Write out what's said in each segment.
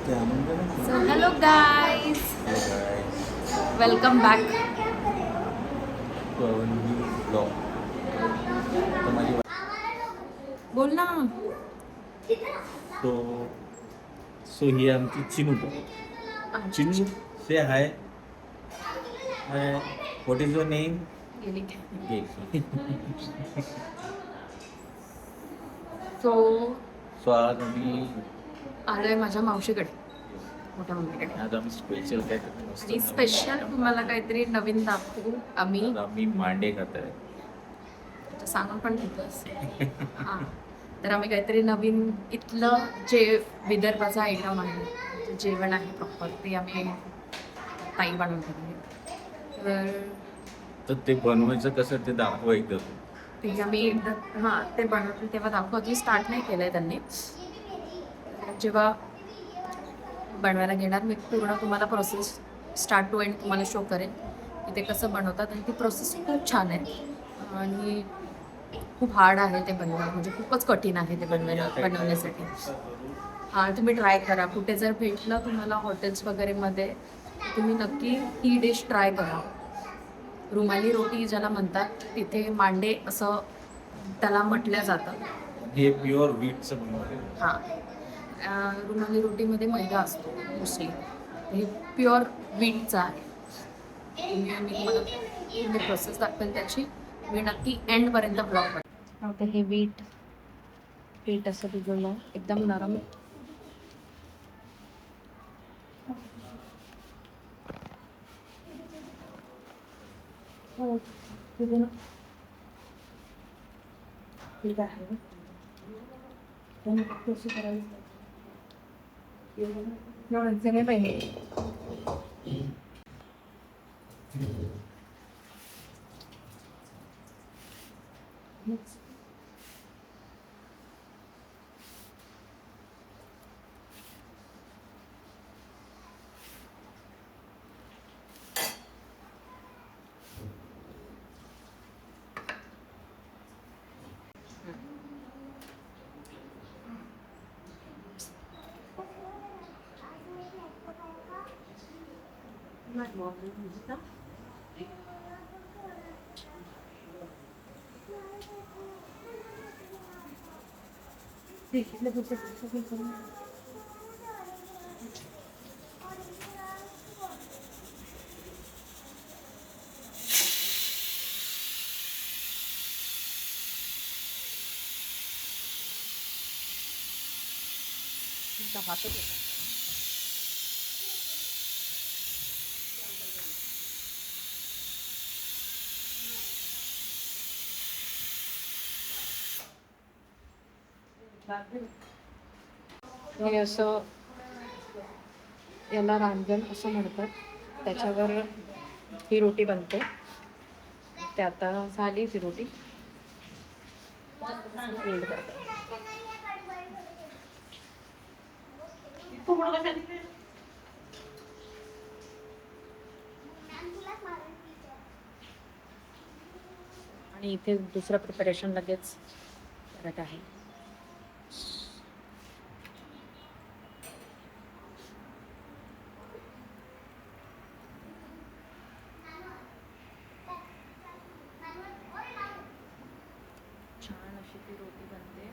So hello guys, welcome back. बोल ना. So so ही आमची Chinu. Chinu say hi. What is your name? गेली काय? सो सो आज आम्ही आलोय माझ्या मावशीकडे, मोठ्या मम्मीकडे. आज आम्ही स्पेशल काय करतो आणि स्पेशल तुम्हाला काहीतरी नवीन दाखवू आम्ही. आम्ही मांडे खात आहे. सांगून पण घेतलंस. हां, तर आम्ही काहीतरी नवीन इथलं जे विदर्भाचं आयटम आहे, जे जेवण आहे प्रॉपर, ते आम्ही ताई बनवतो. तर ते बनवायचं कसं ते दाखवा एकदा. ते आम्ही एकदा ते बनवतील तेव्हा दाखवू. अजून स्टार्ट नाही केलं आहे त्यांनी. जेव्हा बनवायला घेणार मी पूर्ण तुम्हाला प्रोसेस स्टार्ट टू एंड तुम्हाला शो करेन की ते कसं बनवतात. आणि ती प्रोसेस खूप छान आहे आणि खूप हार्ड आहे ते बनवणं, म्हणजे खूपच कठीण आहे ते बनवण्यासाठी. हां, तुम्ही ट्राय करा. कुठे जर भेटलं तुम्हाला हॉटेल्स वगैरेमध्ये, तुम्ही नक्की ही डिश ट्राय करा. रुमाली रोटी ज्याला म्हणतात, तिथे मांडे असं त्याला म्हटलं जातं. हे प्युअर व्हीटचं बनवते. हां, रुमाली रोटीमध्ये मैदा असतो मोस्टली. हे प्युअर व्हीटचं आहे. मी तुम्हाला प्रोसेस दाखवेल त्याची. मी नक्की एंडपर्यंत ब्लॉग बघा. आता हे व्हीट असं भिजवलं एकदम नरम. ठीक आहे. कशी करायची एवढं नाही पाहिजे. हे असं, याला रांजण असं म्हणतात. त्याच्यावर ही रोटी बनते. ते आता झाली ती रोटी. आणि इथे दुसरं प्रिपरेशन लगेच करत आहे. छान अशी ती रोटी बनते.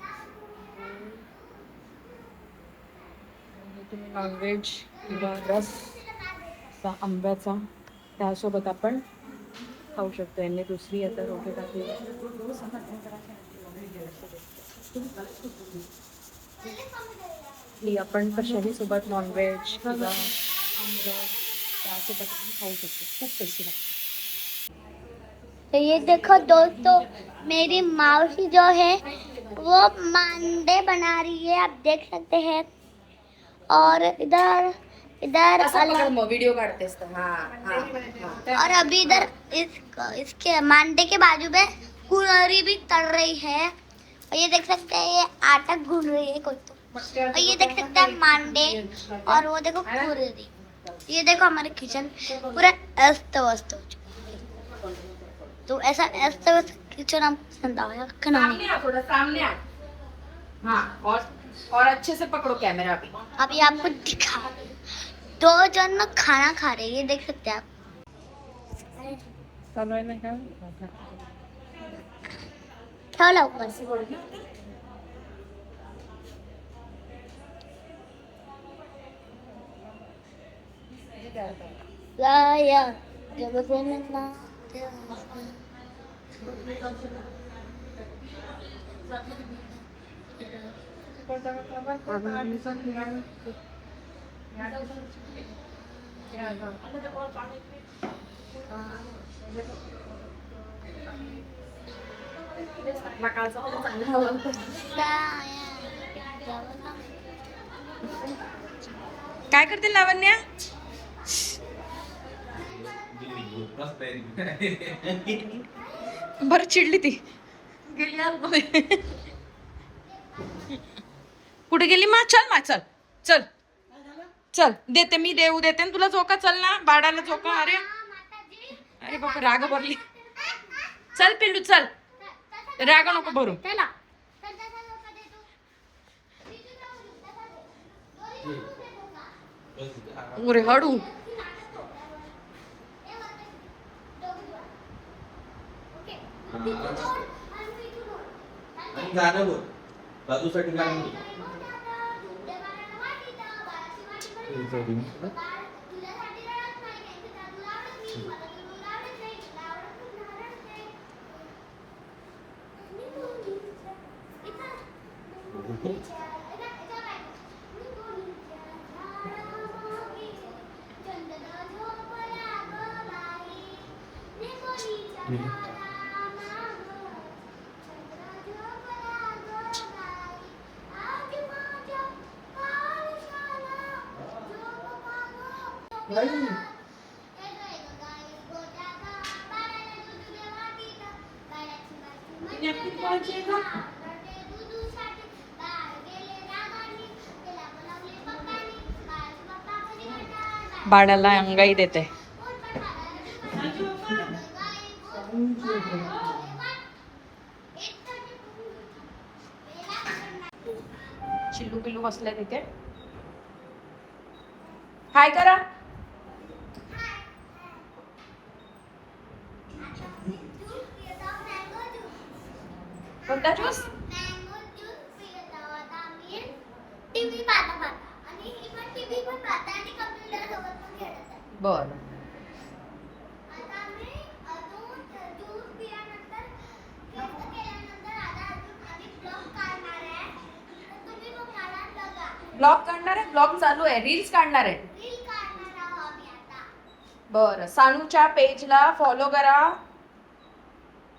आणि तुम्ही नॉनव्हेज किंवा रस आंब्याचा त्यासोबत आपण खाऊ शकतो. यांनी दुसरी आता रोटी टाकली. ही आपण कशाही सोबत नॉनव्हेज किंवा आमरस त्यासोबत खाऊ शकतो. खूप टेस्टी लागते. तो ये देखो दोस्तों, मेरी मौसी जो है वो मांडे बना रही है, आप देख सकते हैं. और इधर इधर वीडियो काढतेस तर और अभी इधर इसके मांडे के बाजू में कुरहरी भी तल रही है. और ये देख सकते हैं ये आटा गूंद रही है कोई तो. और ये देख सकते हैं मांडे और वो देखो कुरहरी. ये देखो हमारे किचन पूरा अस्त व्यस्त हो चुका है. तो ऐसा अस्त व्यस्त किचन हमको पसंद आया. थोड़ा सामने आ. हाँ, और और अच्छे से पकड़ो कैमरा भी. अभी आपको दिखा 2 जन खाना खा रहे हैं, ये देख सकते हैं आप. ठेव लवकर. या जब ना काय करते लावण्या? बर चिडली ती. गेली आतमध्ये. कुठे गेली मा? चल चल चल देते मी, देऊ देते ना तुला झोका. चल ना बाळाला झोका. अरे अरे बाबा राग भरली. चल पिल्लू चल, राग नको भरू. अरे हळू. आणि गाणं बोल, बाजूसाठी गाणं बोल. बाळाला अंगाई देते. चिल्लू पिल्लू बसलाय तिथे. हाय करा. कोणता ज्यूस? टीव्ही पाहता आणि इव्हन टीव्ही पण पाहता आणि कम्प्युटर सोबत पण खेळतात. बर. आता आम्ही अजून ज्यूस पिल्यानंतर टेस्ट केल्यानंतर आता अजून आम्ही ब्लॉग काढणार आहे. तर तुम्ही पण मला बघा. ब्लॉग काढणार आहे? ब्लॉग चालू आहे, रील्स काढणार आहे. रील काढणार आहोत आम्ही आता. बर. सानूच्या पेजला फॉलो करा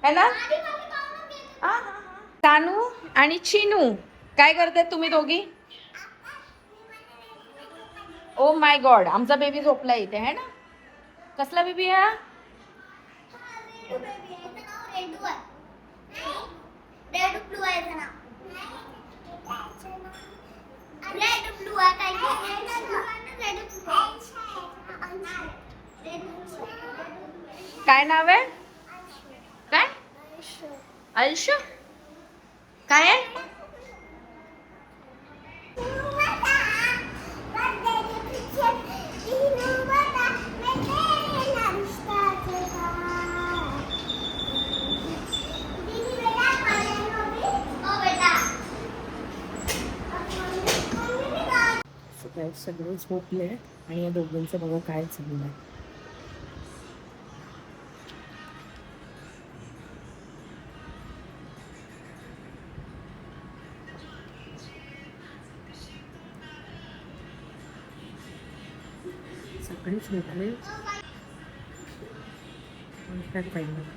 है ना. आधी पाऊन घेतो. हा, हा, हा. सानू आणि चिनू काय करतायत तुम्ही दोघी? ओ माय गॉड, आमचा बेबी झोपला इथे है ना. कसला बेबी आहे? रेडू बेबी आहे. त्याचं नाव रेडू आहे. रेडू ब्लू आहे त्याचं नाव. रेड ब्लू आहे काय काय नाव आहे? काय आयुष्य? काय आहे? सगळे झोपले आणि या दोघांचं बघा काय चालू आहे. सगळे झोपले. पाहिजे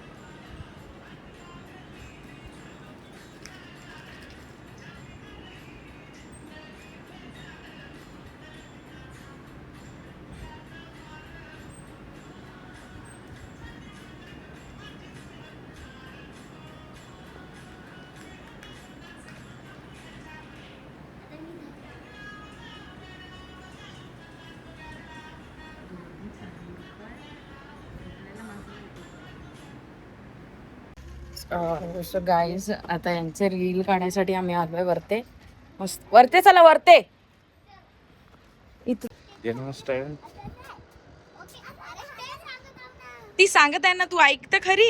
सो गाईज आता यांचे रील काढण्यासाठी आम्ही आलोय वरते. मस्त वरते चला वरते इथं ती सांगत आहे ना तू ऐक तर खरी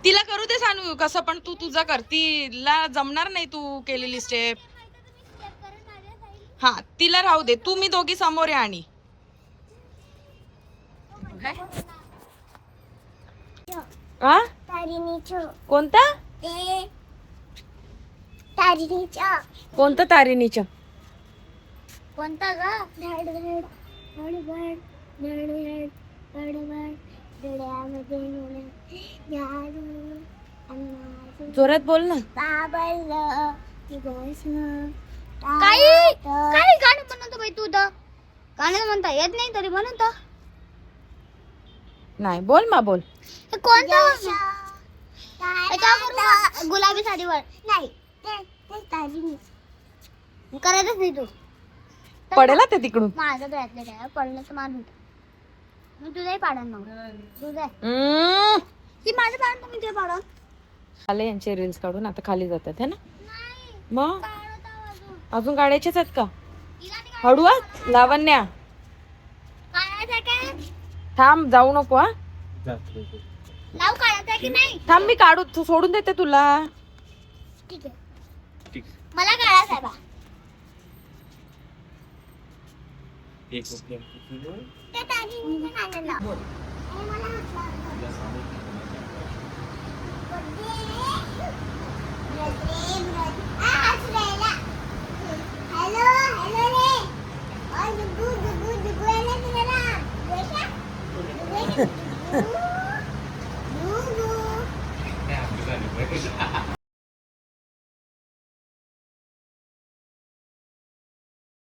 तिला करू दे सांगू कसं पण तू तुझं कर तिला जमणार नाही तू केलेली स्टेप हा तिला राहू दे तुम्ही दोघी समोर या आणि आ? कोणता कोणतं तारिणीच्या कोणता ग जोरात बोल ना काही काही गाणं म्हणतो बाई तू तर गाणं म्हणता येत नाही तरी म्हणतो नाही बोल मा बोल कोणतं गुलाबी साडीवर नाही करायचंच नाही तू पडेल ना ते तिकडून माझं डोळ्यातलं काय पडलं तर मारून मी तुझाही पाडन मग तुझं ती माझं पाडन मी तुझं पाडन आले यांचे रील्स काढून आता खाली जातात है ना नाही मग काढत आहो अजून. अजून काढायचेच आहेत का तिला नाही हळू हा लावण्या काढायचं आहे काय थांब जाऊ नको हा लाव काढायचं आहे की नाही थांब मी काढू सोडून देते तुला ठीक आहे मला काढायचं आहे बा त्या तारीने काढायला लाव. हे मला हॅलो हॅलो रे दुगू दुगू दुगू यायला तुला दुगू